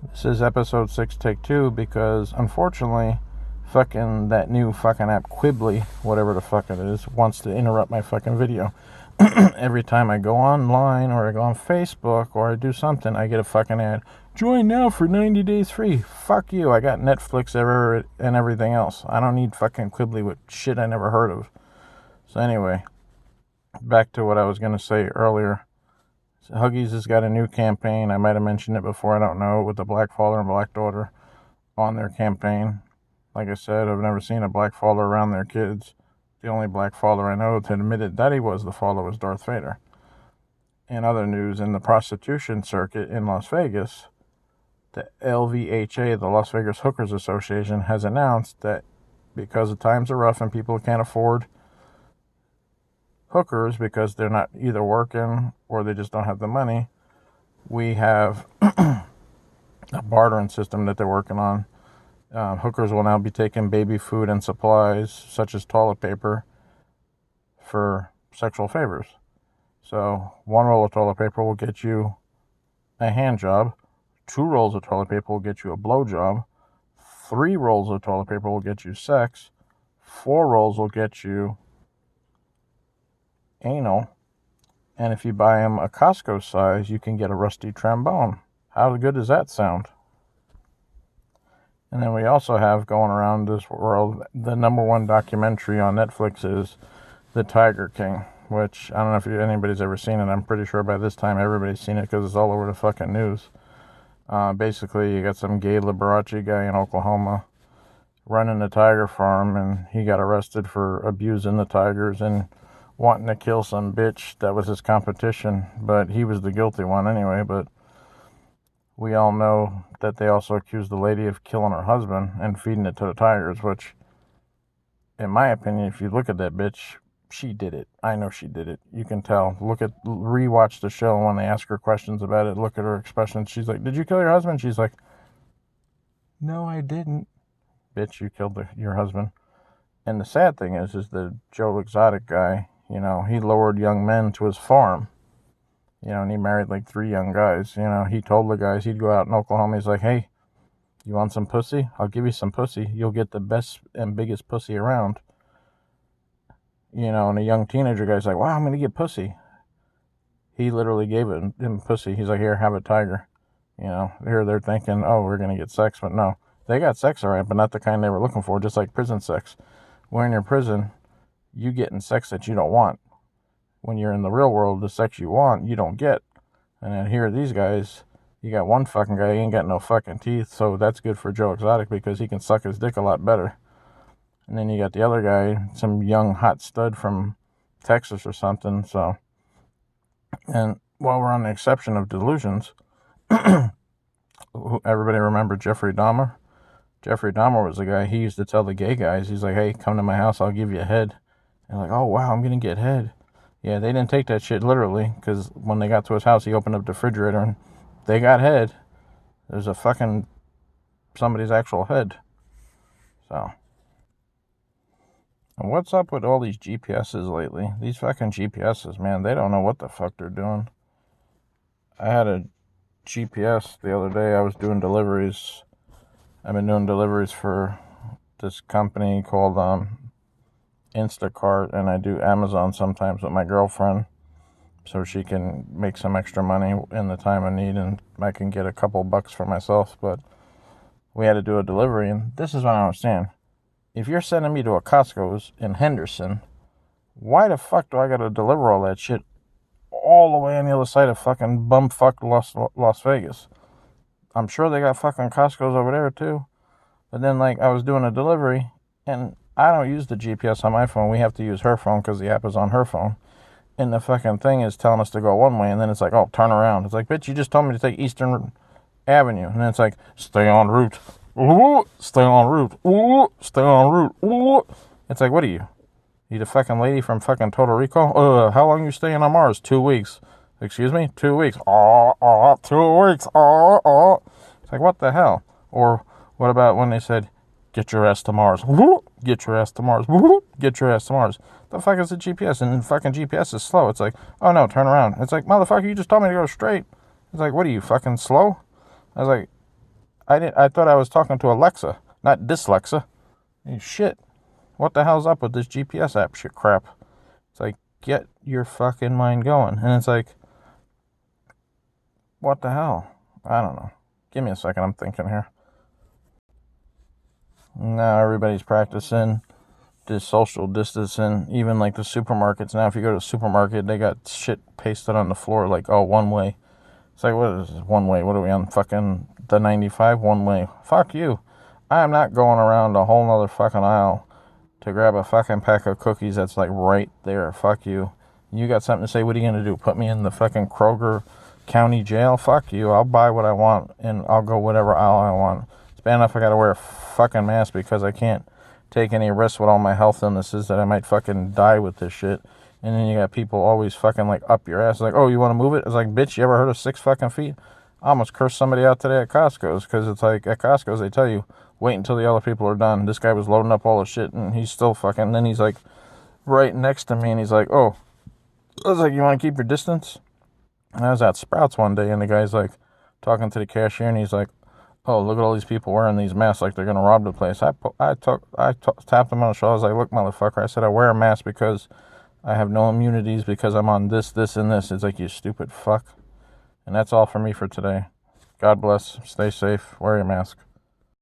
This is episode 6, take 2, because unfortunately, fucking that new fucking app Quibbly, whatever the fuck it is, wants to interrupt my fucking video. Every time I go online or I go on Facebook or I do something, I get a fucking ad. Join now for 90 days free. Fuck you. I got Netflix ever and everything else. I don't need fucking Quibbly with shit I never heard of. So anyway, back to what I was going to say earlier. Huggies has got a new campaign. I might have mentioned it before, I don't know, with the black father and black daughter on their campaign. Like I said, I've never seen a black father around their kids. The only black father I know that admitted that he was the father was Darth Vader. In other news, in the prostitution circuit in Las Vegas, the LVHA, the Las Vegas Hookers Association, has announced that because the times are rough and people can't afford hookers because they're not either working or they just don't have the money, we have a bartering system that they're working on. Hookers will now be taking baby food and supplies such as toilet paper for sexual favors. So 1 roll of toilet paper will get you a hand job, 2 rolls of toilet paper will get you a blow job, 3 rolls of toilet paper will get you sex, 4 rolls will get you anal, and if you buy them a Costco size, you can get a rusty trombone. How good does that sound? And then we also have going around this world, the #1 documentary on Netflix is The Tiger King, which I don't know if anybody's ever seen it. I'm pretty sure by this time everybody's seen it because it's all over the fucking news. Basically, you got some gay Liberace guy in Oklahoma running a tiger farm, and he got arrested for abusing the tigers and wanting to kill some bitch that was his competition, but he was the guilty one anyway. But we all know that they also accused the lady of killing her husband and feeding it to the tigers, which, in my opinion, if you look at that bitch, she did it. I know she did it. You can tell. Rewatch the show, and when they ask her questions about it, look at her expression. She's like, "Did you kill your husband?" She's like, "No, I didn't." Bitch, you killed your husband. And the sad thing is the Joe Exotic guy, he lured young men to his farm, and he married like 3 young guys. He told the guys he'd go out in Oklahoma. He's like, "Hey, you want some pussy? I'll give you some pussy. You'll get the best and biggest pussy around." And a young teenager guy's like, "Wow, I'm going to get pussy." He literally gave him pussy. He's like, "Here, have a tiger." Here they're thinking, "Oh, we're going to get sex." But no, they got sex, all right, but not the kind they were looking for, just like prison sex. When you're in prison, you getting sex that you don't want. When you're in the real world, the sex you want, you don't get. And then here, these guys, you got one fucking guy, he ain't got no fucking teeth, so that's good for Joe Exotic because he can suck his dick a lot better. And then you got the other guy, some young hot stud from Texas or something, so. And while we're on the exception of delusions, everybody remember Jeffrey Dahmer? Jeffrey Dahmer was the guy, he used to tell the gay guys, he's like, "Hey, come to my house, I'll give you a head." And like, "Oh, wow, I'm going to get head." Yeah, they didn't take that shit literally, because when they got to his house, he opened up the refrigerator and they got head. There's a fucking somebody's actual head. So, and what's up with all these GPSs lately? These fucking GPSs, man, they don't know what the fuck they're doing. I had a GPS the other day. I was doing deliveries. I've been doing deliveries for this company called Instacart, and I do Amazon sometimes with my girlfriend so she can make some extra money in the time of need and I can get a couple bucks for myself. But we had to do a delivery, and this is what I don't understand. If you're sending me to a Costco's in Henderson, why the fuck do I gotta deliver all that shit all the way on the other side of fucking bumfuck Las Vegas? I'm sure they got fucking Costco's over there too. But then, like, I was doing a delivery, and I don't use the GPS on my phone. We have to use her phone because the app is on her phone. And the fucking thing is telling us to go one way, and then it's like, "Oh, turn around." It's like, "Bitch, you just told me to take Eastern Avenue." And then it's like, "Stay on route. Ooh, stay on route. Ooh, stay on route. Ooh." It's like, what are you? You the fucking lady from fucking Total Recall? How long you staying on Mars? 2 weeks. Excuse me? 2 weeks. 2 weeks. It's like, what the hell? Or what about when they said, "Get your ass to Mars"? Get your ass to Mars. Get your ass to Mars. The fuck is the GPS? And fucking GPS is slow. It's like, "Oh no, turn around." It's like, motherfucker, you just told me to go straight. It's like, what are you, fucking slow? I was like, I thought I was talking to Alexa, not Dyslexa. Shit. What the hell's up with this GPS app shit crap? It's like, get your fucking mind going. And it's like, what the hell? I don't know. Give me a second, I'm thinking here. Now everybody's practicing this social distancing. Even like the supermarkets. Now if you go to a supermarket, they got shit pasted on the floor like, oh, one way. It's like, what is this, one way? What are we on, fucking the 95? One way. Fuck you. I am not going around a whole nother fucking aisle to grab a fucking pack of cookies that's like right there. Fuck you. You got something to say, what are you going to do? Put me in the fucking Kroger County Jail? Fuck you. I'll buy what I want and I'll go whatever aisle I want. It's bad enough I got to wear a fucking mask because I can't take any risks with all my health illnesses that I might fucking die with this shit. And then you got people always fucking like up your ass like, oh, you want to move it? It's like, bitch, you ever heard of 6 fucking feet? I almost cursed somebody out today at Costco's because it's like at Costco's they tell you, wait until the other people are done. This guy was loading up all the shit and he's still fucking, and then he's like right next to me and he's like, oh, I was like, you want to keep your distance? And I was at Sprouts one day and the guy's like talking to the cashier and he's like, oh, look at all these people wearing these masks like they're going to rob the place. I tapped him on the shoulder. I was like, look, motherfucker. I said, I wear a mask because I have no immunities because I'm on this, and this. It's like, you stupid fuck. And that's all for me for today. God bless. Stay safe. Wear your mask.